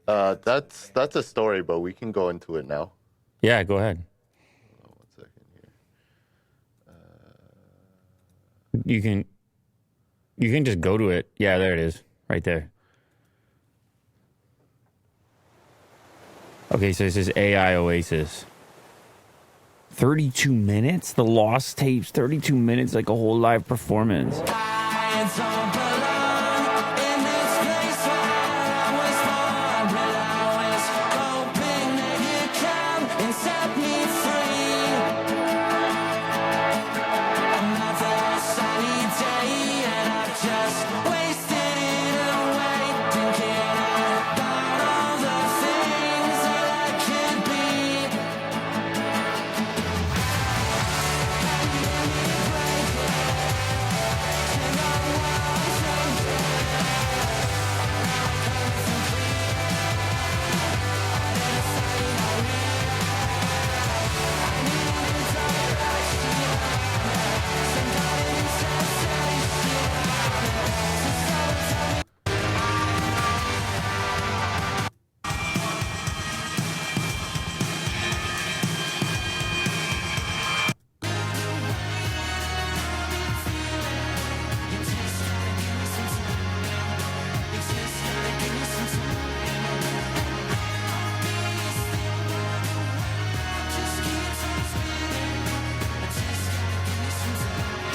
That's a story, but we can go into it now. Yeah, go ahead. Hold on 1 second here. You can just go to it. Yeah, there it is. Right there. Okay, so this is AI Oasis. 32 minutes? The Lost Tapes, 32 minutes, like a whole live performance.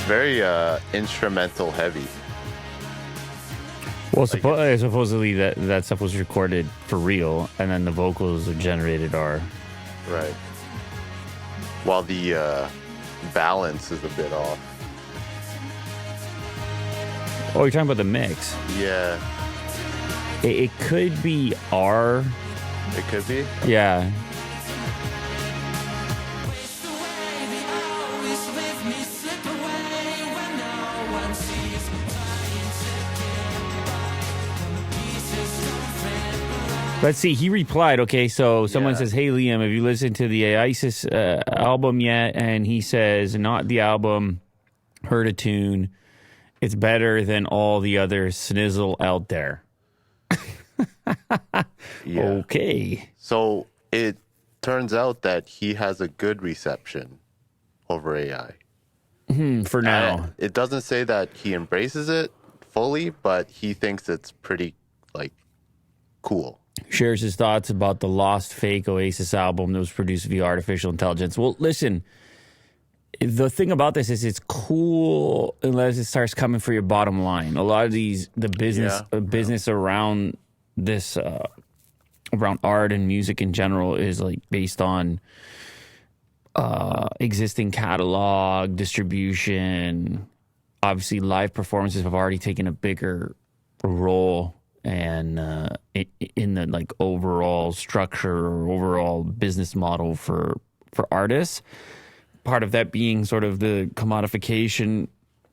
Very instrumental heavy. Well, supposedly that stuff was recorded for real, and then the vocals generated are... Right. While the balance is a bit off. Oh, you're talking about the mix? Yeah. It could be R. It could be? Yeah. Let's see. He replied, okay, so someone says, hey, Liam, have you listened to the ISIS album yet? And he says, not the album, heard a tune. It's better than all the other snizzle out there. Yeah. Okay. So it turns out that he has a good reception over AI. For now. It doesn't say that he embraces it fully, but he thinks it's pretty, like, cool. Shares his thoughts about the lost fake Oasis album that was produced via artificial intelligence. Well, listen, the thing about this is it's cool unless it starts coming for your bottom line. A lot of the business around this, around art and music in general is like based on existing catalog, distribution. Obviously, live performances have already taken a bigger role and in the like overall structure or overall business model for artists. Part of that being sort of the commodification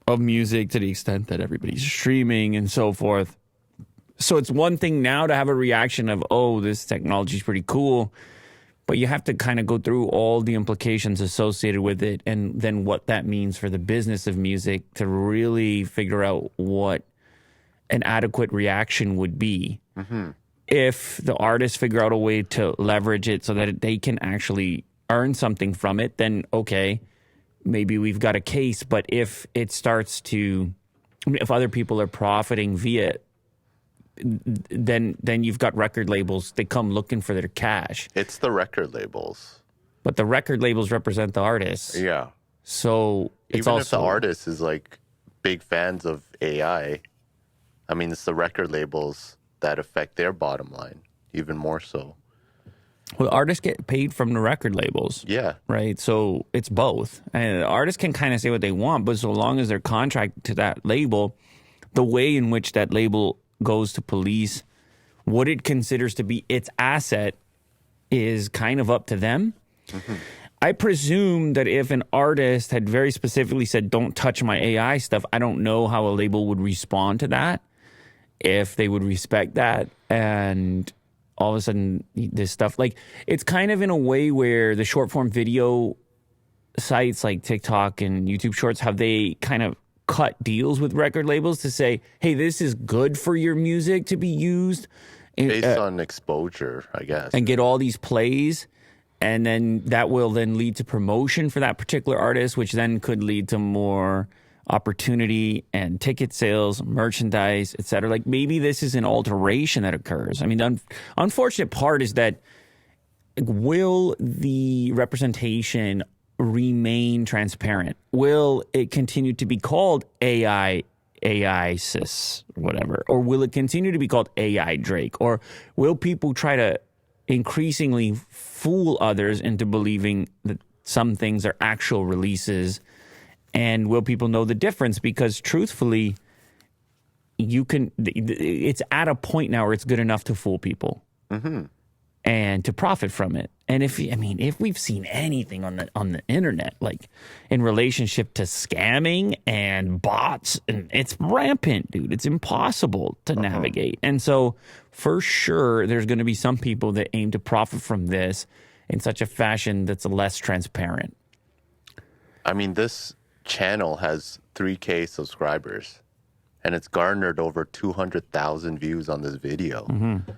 of music to the extent that everybody's streaming and so forth. So it's one thing now to have a reaction of, oh, this technology is pretty cool, but you have to kind of go through all the implications associated with it and then what that means for the business of music to really figure out what an adequate reaction would be. If the artists figure out a way to leverage it so that they can actually earn something from it, then okay, maybe we've got a case. But if it starts to, if other people are profiting via it, then you've got record labels. They come looking for their cash. It's the record labels. But the record labels represent the artists. Yeah. So it's even also, if the artist is like big fans of AI, I mean, it's the record labels that affect their bottom line even more so. Well, artists get paid from the record labels. Yeah. Right? So it's both. And artists can kind of say what they want, but so long as they're contracted to that label, the way in which that label goes to police what it considers to be its asset is kind of up to them. I presume that if an artist had very specifically said, don't touch my AI stuff, I don't know how a label would respond to that, if they would respect that. And all of a sudden, this stuff, like, it's kind of in a way where the short form video sites like TikTok and YouTube Shorts, have they kind of cut deals with record labels to say, hey, this is good for your music to be used Based on exposure, I guess. and get all these plays, and then that will then lead to promotion for that particular artist, which then could lead to more opportunity and ticket sales, merchandise, etc. Like maybe this is an alteration that occurs. I mean, the unfortunate part is that will the representation remain transparent? Will it continue to be called AI cis, whatever? Or will it continue to be called AI Drake? Or will people try to increasingly fool others into believing that some things are actual releases? And will people know the difference? Because truthfully, it's at a point now where it's good enough to fool people. Mm-hmm. And to profit from it. And if we've seen anything on the internet, like in relationship to scamming and bots, and it's rampant, dude. It's impossible to navigate. And so for sure, there's going to be some people that aim to profit from this in such a fashion that's less transparent. I mean, this channel has 3K subscribers, and it's garnered over 200,000 views on this video. Mm-hmm.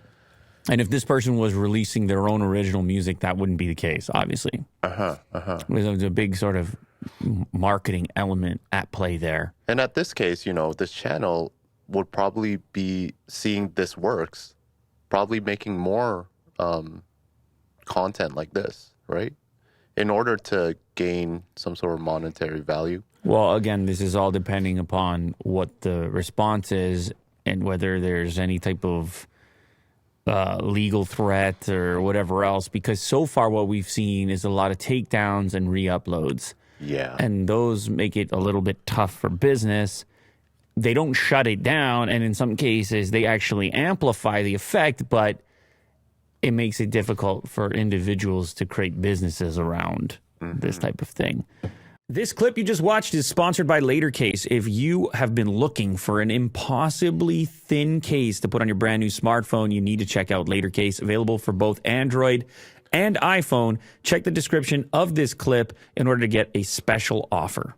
And if this person was releasing their own original music, that wouldn't be the case, obviously. There's a big sort of marketing element at play there. And at this case, this channel would probably be seeing this works, probably making more content like this, right? In order to gain some sort of monetary value. Well, again, this is all depending upon what the response is and whether there's any type of legal threat or whatever else, because so far what we've seen is a lot of takedowns and re-uploads. Yeah. And those make it a little bit tough for business. They don't shut it down, and in some cases they actually amplify the effect, but it makes it difficult for individuals to create businesses around this type of thing. This clip you just watched is sponsored by LaterCase. If you have been looking for an impossibly thin case to put on your brand new smartphone, you need to check out LaterCase, available for both Android and iPhone. Check the description of this clip in order to get a special offer.